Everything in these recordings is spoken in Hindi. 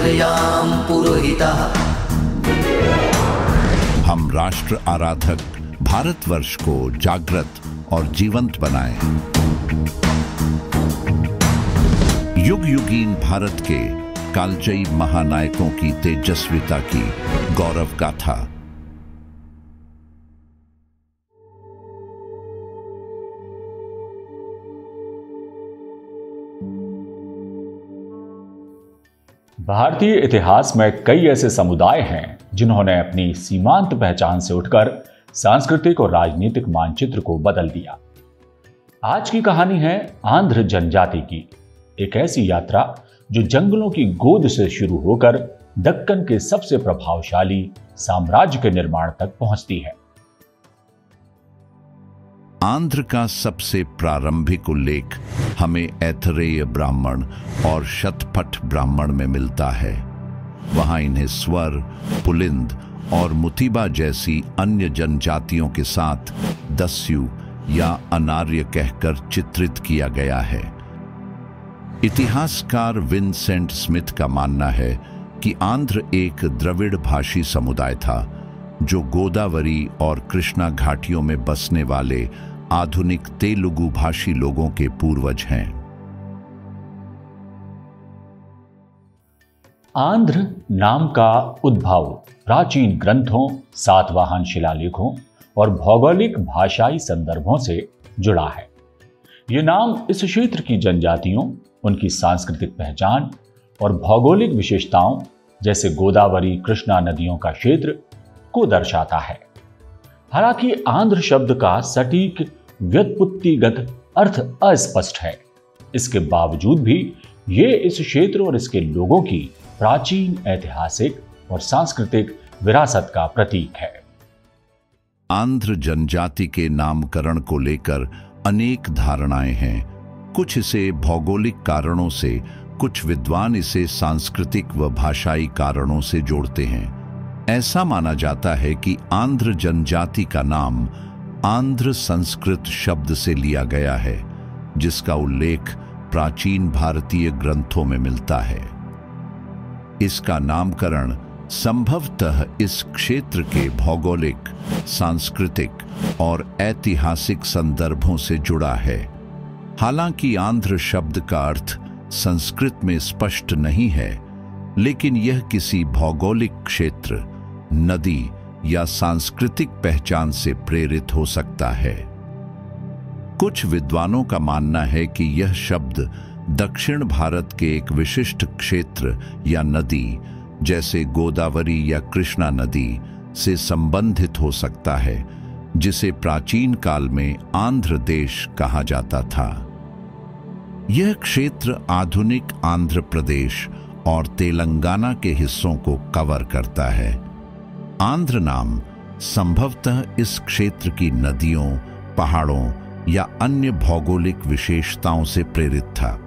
मार्यां पुरोहितः। हम राष्ट्र आराधक भारतवर्ष को जागृत और जीवंत बनाएं। युग युगीन भारत के कालजयी महानायकों की तेजस्विता की गौरव गाथा। भारतीय इतिहास में कई ऐसे समुदाय हैं जिन्होंने अपनी सीमांत पहचान से उठकर सांस्कृतिक और राजनीतिक मानचित्र को बदल दिया। आज की कहानी है आंध्र जनजाति की, एक ऐसी यात्रा जो जंगलों की गोद से शुरू होकर दक्कन के सबसे प्रभावशाली साम्राज्य के निर्माण तक पहुंचती है। आंध्र का सबसे प्रारंभिक उल्लेख हमें ऐतरेय ब्राह्मण और शतपथ ब्राह्मण में मिलता है। वहां इन्हें स्वर, पुलिंद और मुतीबा जैसी अन्य जनजातियों के साथ दस्यु या अनार्य कहकर चित्रित किया गया है। इतिहासकार विंसेंट स्मिथ का मानना है कि आंध्र एक द्रविड़ भाषी समुदाय था जो गोदावरी और कृष्णा घाटियों में बसने वाले आधुनिक तेलुगु भाषी लोगों के पूर्वज हैं। आंध्र नाम का उद्भव प्राचीन ग्रंथों, सातवाहन शिलालेखों और भौगोलिक भाषाई संदर्भों से जुड़ा है। यह नाम इस क्षेत्र की जनजातियों, उनकी सांस्कृतिक पहचान और भौगोलिक विशेषताओं जैसे गोदावरी, कृष्णा नदियों का क्षेत्र को दर्शाता है। हालांकि आंध्र शब्द का सटीक व्युत्पत्तिगत अर्थ अस्पष्ट है। इसके बावजूद भी ये इस क्षेत्र और इसके लोगों की प्राचीन ऐतिहासिक और सांस्कृतिक विरासत का प्रतीक है। आंध्र जनजाति के नामकरण को लेकर अनेक धारणाएं हैं। कुछ इसे भौगोलिक कारणों से, कुछ विद्वान इसे सांस्कृतिक व भाषाई कारणों से जोड़ते हैं। ऐसा माना जाता है कि आंध्र जनजाति का नाम आंध्र संस्कृत शब्द से लिया गया है, जिसका उल्लेख प्राचीन भारतीय ग्रंथों में मिलता है। इसका नामकरण संभवतः इस क्षेत्र के भौगोलिक, सांस्कृतिक और ऐतिहासिक संदर्भों से जुड़ा है। हालांकि आंध्र शब्द का अर्थ संस्कृत में स्पष्ट नहीं है, लेकिन यह किसी भौगोलिक क्षेत्र, नदी या सांस्कृतिक पहचान से प्रेरित हो सकता है। कुछ विद्वानों का मानना है कि यह शब्द दक्षिण भारत के एक विशिष्ट क्षेत्र या नदी जैसे गोदावरी या कृष्णा नदी से संबंधित हो सकता है, जिसे प्राचीन काल में आंध्र देश कहा जाता था। यह क्षेत्र आधुनिक आंध्र प्रदेश और तेलंगाना के हिस्सों को कवर करता है। आंध्र नाम संभवतः इस क्षेत्र की नदियों, पहाड़ों या अन्य भौगोलिक विशेषताओं से प्रेरित था।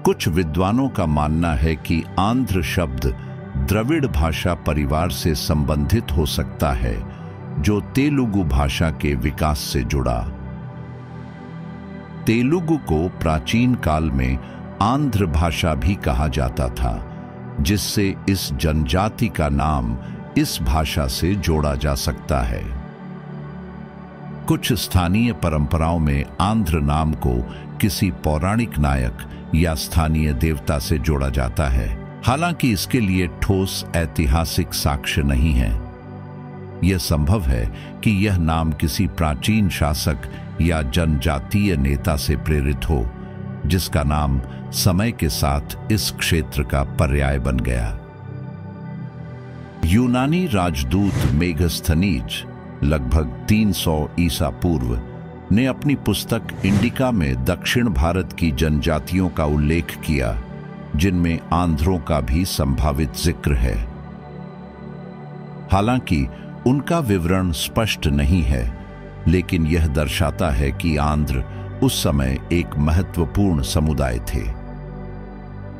कुछ विद्वानों का मानना है कि आंध्र शब्द द्रविड़ भाषा परिवार से संबंधित हो सकता है, जो तेलुगु भाषा के विकास से जुड़ा। तेलुगु को प्राचीन काल में आंध्र भाषा भी कहा जाता था, जिससे इस जनजाति का नाम इस भाषा से जोड़ा जा सकता है। कुछ स्थानीय परंपराओं में आंध्र नाम को किसी पौराणिक नायक या स्थानीय देवता से जोड़ा जाता है। हालांकि इसके लिए ठोस ऐतिहासिक साक्ष्य नहीं है। यह संभव है कि यह नाम किसी प्राचीन शासक या जनजातीय नेता से प्रेरित हो, जिसका नाम समय के साथ इस क्षेत्र का पर्याय बन गया। यूनानी राजदूत मेगस्थनीज लगभग 300 ईसा पूर्व ने अपनी पुस्तक इंडिका में दक्षिण भारत की जनजातियों का उल्लेख किया, जिनमें आंध्रों का भी संभावित जिक्र है। हालांकि उनका विवरण स्पष्ट नहीं है, लेकिन यह दर्शाता है कि आंध्र उस समय एक महत्वपूर्ण समुदाय थे।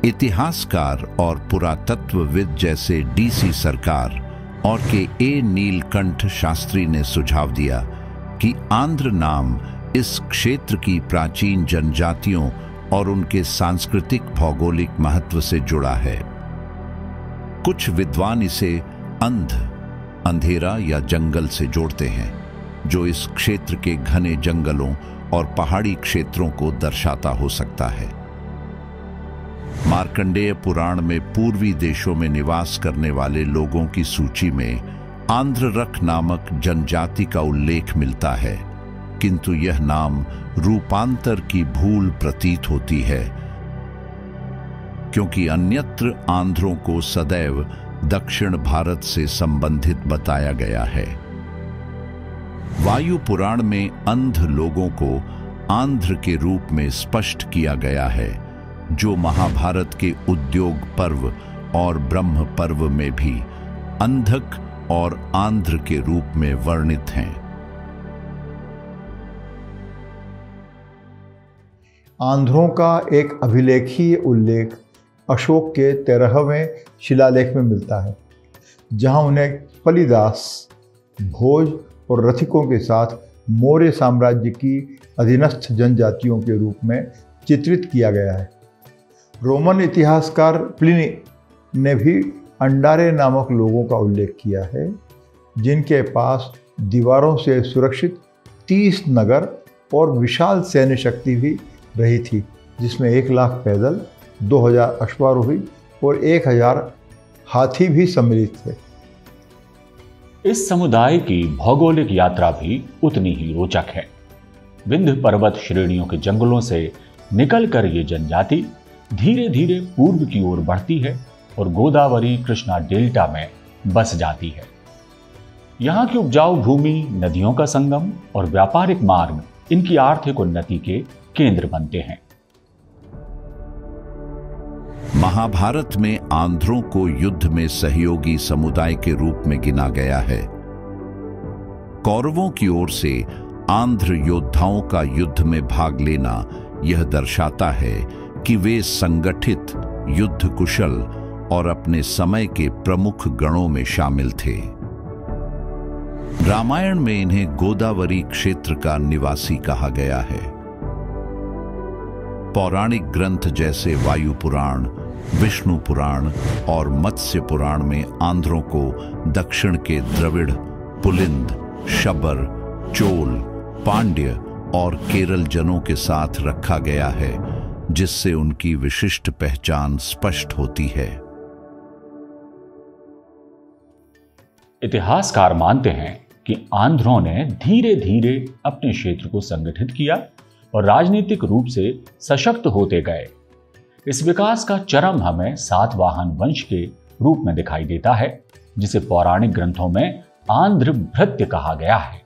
इतिहासकार और पुरातत्वविद जैसे डीसी सरकार और के नीलकंठ शास्त्री ने सुझाव दिया कि आंध्र नाम इस क्षेत्र की प्राचीन जनजातियों और उनके सांस्कृतिक भौगोलिक महत्व से जुड़ा है। कुछ विद्वान इसे अंध, अंधेरा या जंगल से जोड़ते हैं, जो इस क्षेत्र के घने जंगलों और पहाड़ी क्षेत्रों को दर्शाता हो सकता है। मार्कंडेय पुराण में पूर्वी देशों में निवास करने वाले लोगों की सूची में आंध्ररख नामक जनजाति का उल्लेख मिलता है, किंतु यह नाम रूपांतर की भूल प्रतीत होती है, क्योंकि अन्यत्र आंध्रों को सदैव दक्षिण भारत से संबंधित बताया गया है। वायु पुराण में अंध लोगों को आंध्र के रूप में स्पष्ट किया गया है, जो महाभारत के उद्योग पर्व और ब्रह्म पर्व में भी अंधक और आंध्र के रूप में वर्णित हैं। आंध्रों का एक अभिलेखीय उल्लेख अशोक के 13वें शिलालेख में मिलता है, जहां उन्हें पलिदास, भोज और रथिकों के साथ मौर्य साम्राज्य की अधीनस्थ जनजातियों के रूप में चित्रित किया गया है। रोमन इतिहासकार प्लिनी ने भी अंडारे नामक लोगों का उल्लेख किया है, जिनके पास दीवारों से सुरक्षित 30 नगर और विशाल सैन्य शक्ति भी रही थी, जिसमें 1 लाख पैदल, 2000 अश्वारोही और 1000 हाथी भी सम्मिलित थे। इस समुदाय की भौगोलिक यात्रा भी उतनी ही रोचक है। विंध्य पर्वत श्रेणियों के जंगलों से निकलकर ये जनजाति धीरे धीरे पूर्व की ओर बढ़ती है और गोदावरी कृष्णा डेल्टा में बस जाती है। यहाँ की उपजाऊ भूमि, नदियों का संगम और व्यापारिक मार्ग इनकी आर्थिक उन्नति के केंद्र बनते हैं। महाभारत में आंध्रों को युद्ध में सहयोगी समुदाय के रूप में गिना गया है। कौरवों की ओर से आंध्र योद्धाओं का युद्ध में भाग लेना यह दर्शाता है कि वे संगठित, युद्ध कुशल और अपने समय के प्रमुख गणों में शामिल थे। रामायण में इन्हें गोदावरी क्षेत्र का निवासी कहा गया है। पौराणिक ग्रंथ जैसे वायु पुराण, विष्णु पुराण और मत्स्य पुराण में आंध्रों को दक्षिण के द्रविड़, पुलिंद, शबर, चोल, पांड्य और केरल जनों के साथ रखा गया है, जिससे उनकी विशिष्ट पहचान स्पष्ट होती है। इतिहासकार मानते हैं कि आंध्रों ने धीरे धीरे अपने क्षेत्र को संगठित किया और राजनीतिक रूप से सशक्त होते गए। इस विकास का चरम हमें सातवाहन वंश के रूप में दिखाई देता है, जिसे पौराणिक ग्रंथों में आंध्र भृत्य कहा गया है।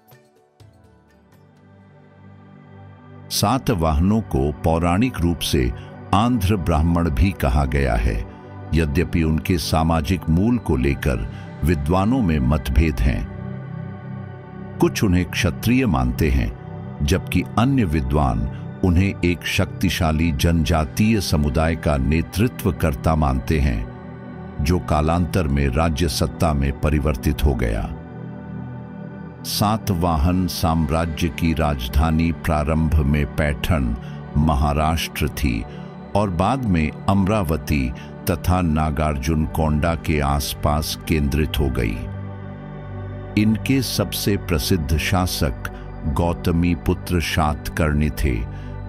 सातवाहनों को पौराणिक रूप से आंध्र ब्राह्मण भी कहा गया है, यद्यपि उनके सामाजिक मूल को लेकर विद्वानों में मतभेद हैं। कुछ उन्हें क्षत्रिय मानते हैं, जबकि अन्य विद्वान उन्हें एक शक्तिशाली जनजातीय समुदाय का नेतृत्वकर्ता मानते हैं, जो कालांतर में राज्य सत्ता में परिवर्तित हो गया। सातवाहन साम्राज्य की राजधानी प्रारंभ में पैठण, महाराष्ट्र थी और बाद में अमरावती तथा नागार्जुन कोंडा के आसपास केंद्रित हो गई। इनके सबसे प्रसिद्ध शासक गौतमी पुत्र शातकर्णी थे,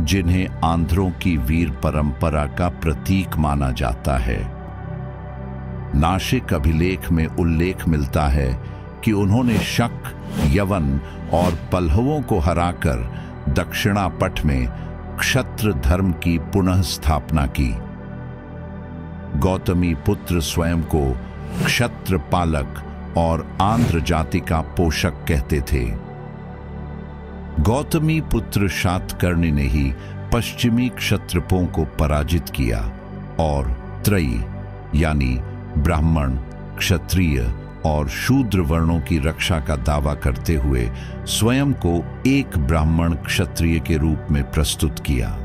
जिन्हें आंध्रों की वीर परंपरा का प्रतीक माना जाता है। नासिक अभिलेख में उल्लेख मिलता है कि उन्होंने शक, यवन और पल्लवों को हराकर दक्षिणापट में क्षत्र धर्म की पुनः स्थापना की। गौतमी पुत्र स्वयं को क्षत्र पालक और आंध्र जाति का पोषक कहते थे। गौतमी पुत्र शातकर्णी ने ही पश्चिमी क्षत्रपों को पराजित किया और त्रयी यानी ब्राह्मण, क्षत्रिय और शूद्र वर्णों की रक्षा का दावा करते हुए स्वयं को एक ब्राह्मण क्षत्रिय के रूप में प्रस्तुत किया।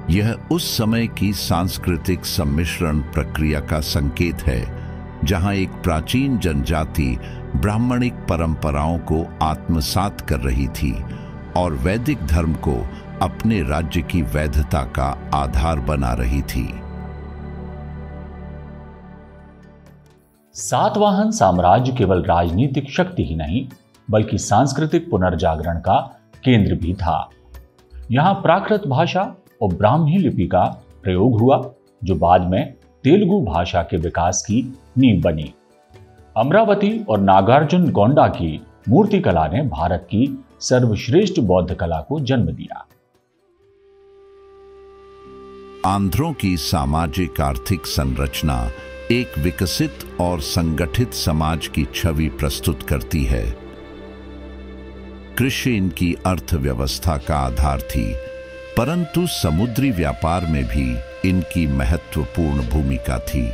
यह उस समय की सांस्कृतिक सम्मिश्रण प्रक्रिया का संकेत है, जहां एक प्राचीन जनजाति ब्राह्मणिक परंपराओं को आत्मसात कर रही थी और वैदिक धर्म को अपने राज्य की वैधता का आधार बना रही थी। सातवाहन साम्राज्य केवल राजनीतिक शक्ति ही नहीं बल्कि सांस्कृतिक पुनर्जागरण का केंद्र भी था। यहां प्राकृत भाषा और ब्राह्मी लिपि का प्रयोग हुआ जो बाद में तेलुगु भाषा के विकास की नींव बनी। अमरावती और नागार्जुन कोंडा की मूर्तिकला ने भारत की सर्वश्रेष्ठ बौद्ध कला को जन्म दिया। आंध्रों की सामाजिक आर्थिक संरचना एक विकसित और संगठित समाज की छवि प्रस्तुत करती है। कृषि इनकी अर्थव्यवस्था का आधार थी, परंतु समुद्री व्यापार में भी इनकी महत्वपूर्ण भूमिका थी।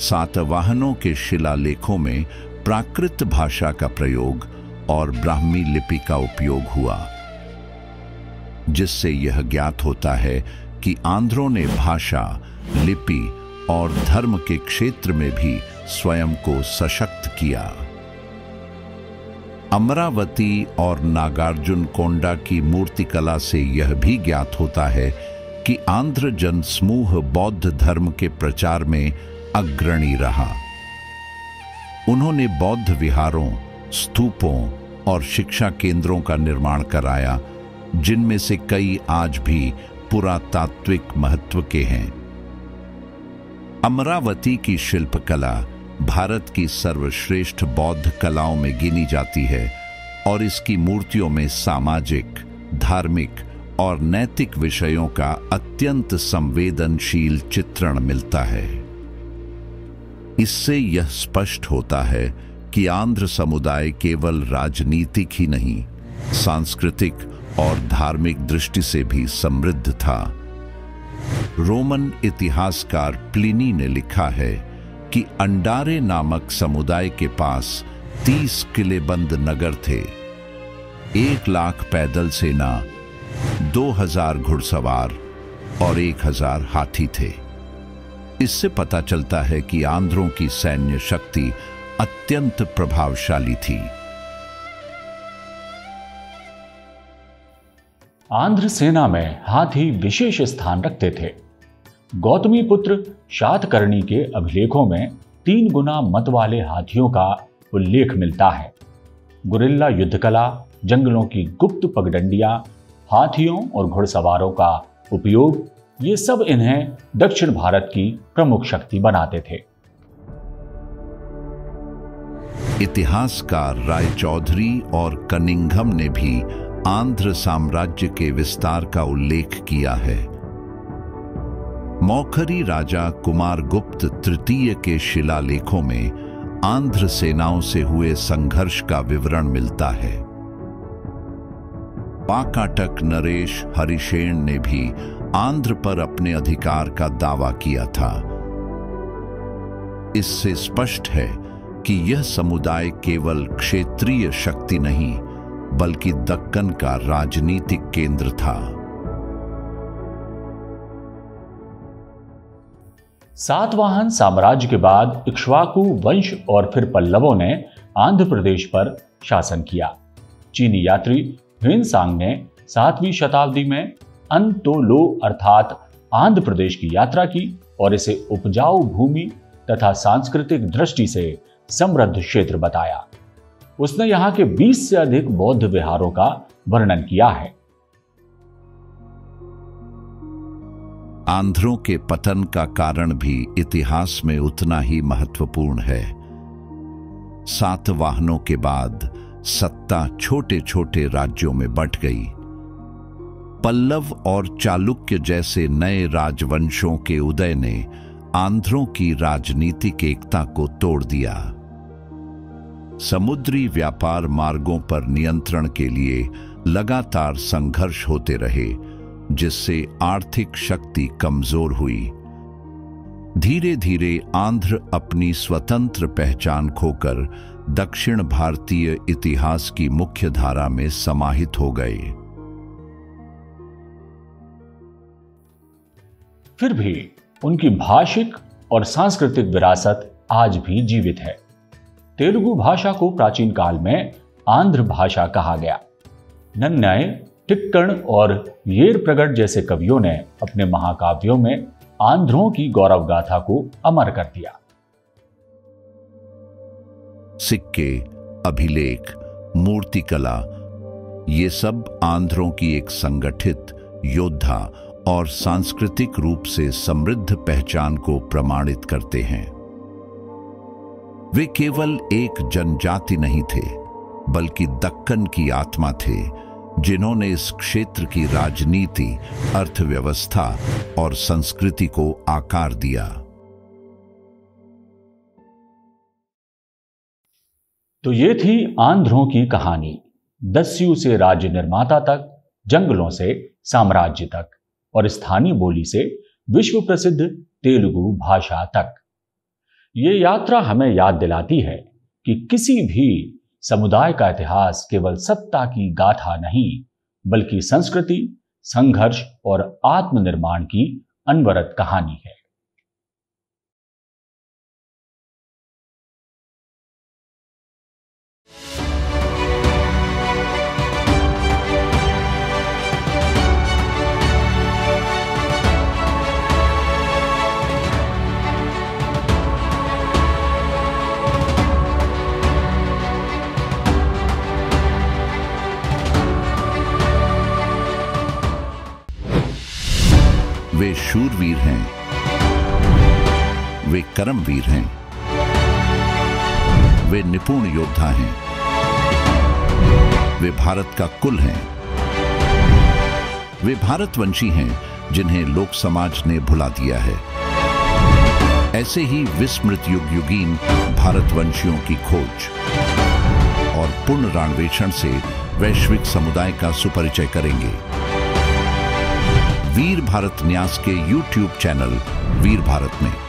सातवाहनों के शिलालेखों में प्राकृत भाषा का प्रयोग और ब्राह्मी लिपि का उपयोग हुआ, जिससे यह ज्ञात होता है कि आंध्रों ने भाषा, लिपि और धर्म के क्षेत्र में भी स्वयं को सशक्त किया। अमरावती और नागार्जुन कोंडा की मूर्तिकला से यह भी ज्ञात होता है कि आंध्र जन समूह बौद्ध धर्म के प्रचार में अग्रणी रहा। उन्होंने बौद्ध विहारों, स्तूपों और शिक्षा केंद्रों का निर्माण कराया, जिनमें से कई आज भी पुरातात्विक महत्व के हैं। अमरावती की शिल्पकला भारत की सर्वश्रेष्ठ बौद्ध कलाओं में गिनी जाती है और इसकी मूर्तियों में सामाजिक, धार्मिक और नैतिक विषयों का अत्यंत संवेदनशील चित्रण मिलता है। इससे यह स्पष्ट होता है कि आंध्र समुदाय केवल राजनीतिक ही नहीं, सांस्कृतिक और धार्मिक दृष्टि से भी समृद्ध था। रोमन इतिहासकार प्लिनी ने लिखा है कि अंडारे नामक समुदाय के पास 30 किलेबंद नगर थे, 1 लाख पैदल सेना, 2000 घुड़सवार और 1000 हाथी थे। इससे पता चलता है कि आंध्रों की सैन्य शक्ति अत्यंत प्रभावशाली थी। आंध्र सेना में हाथी विशेष स्थान रखते थे। गौतमी पुत्र शातकर्णी के अभिलेखों में 3 गुना मत वाले हाथियों का उल्लेख मिलता है। गुरिल्ला युद्धकला, जंगलों की गुप्त पगडंडियां, हाथियों और घुड़सवारों का उपयोग, ये सब इन्हें दक्षिण भारत की प्रमुख शक्ति बनाते थे। इतिहासकार रायचौधरी और कनिंघम ने भी आंध्र साम्राज्य के विस्तार का उल्लेख किया है। मौखरी राजा कुमारगुप्त तृतीय के शिलालेखों में आंध्र सेनाओं से हुए संघर्ष का विवरण मिलता है। पाकाटक नरेश हरिशेन ने भी आंध्र पर अपने अधिकार का दावा किया था। इससे स्पष्ट है कि यह समुदाय केवल क्षेत्रीय शक्ति नहीं बल्कि दक्कन का राजनीतिक केंद्र था। सातवाहन साम्राज्य के बाद इक्ष्वाकु वंश और फिर पल्लवों ने आंध्र प्रदेश पर शासन किया। चीनी यात्री ह्वेनसांग ने 7वीं शताब्दी में अनतोलो अर्थात आंध्र प्रदेश की यात्रा की और इसे उपजाऊ भूमि तथा सांस्कृतिक दृष्टि से समृद्ध क्षेत्र बताया। उसने यहां के 20 से अधिक बौद्ध विहारों का वर्णन किया है। आंध्रों के पतन का कारण भी इतिहास में उतना ही महत्वपूर्ण है। सातवाहनों के बाद सत्ता छोटे छोटे राज्यों में बंट गई। पल्लव और चालुक्य जैसे नए राजवंशों के उदय ने आंध्रों की राजनीतिक एकता को तोड़ दिया। समुद्री व्यापार मार्गों पर नियंत्रण के लिए लगातार संघर्ष होते रहे, जिससे आर्थिक शक्ति कमजोर हुई। धीरे धीरे आंध्र अपनी स्वतंत्र पहचान खोकर दक्षिण भारतीय इतिहास की मुख्य धारा में समाहित हो गए। फिर भी उनकी भाषिक और सांस्कृतिक विरासत आज भी जीवित है। तेलुगु भाषा को प्राचीन काल में आंध्र भाषा कहा गया। नन्नय, टिक्कण और येर प्रगट जैसे कवियों ने अपने महाकाव्यों में आंध्रों की गौरव गाथा को अमर कर दिया। सिक्के, अभिलेख, मूर्तिकला, ये सब आंध्रों की एक संगठित, योद्धा और सांस्कृतिक रूप से समृद्ध पहचान को प्रमाणित करते हैं। वे केवल एक जनजाति नहीं थे, बल्कि दक्कन की आत्मा थे, जिन्होंने इस क्षेत्र की राजनीति, अर्थव्यवस्था और संस्कृति को आकार दिया। तो ये थी आंध्रों की कहानी, दस्यु से राज्य निर्माता तक, जंगलों से साम्राज्य तक और स्थानीय बोली से विश्व प्रसिद्ध तेलुगु भाषा तक। ये यात्रा हमें याद दिलाती है कि किसी भी समुदाय का इतिहास केवल सत्ता की गाथा नहीं, बल्कि संस्कृति, संघर्ष और आत्मनिर्माण की अनवरत कहानी है। वे शूरवीर हैं, वे कर्मवीर हैं, वे निपुण योद्धा हैं, वे भारत का कुल हैं, वे भारतवंशी हैं जिन्हें लोक समाज ने भुला दिया है। ऐसे ही विस्मृत युग युगीन भारतवंशियों की खोज और पुनरान्वेषण से वैश्विक समुदाय का सुपरिचय करेंगे। वीर भारत न्यास के YouTube चैनल वीर भारत में।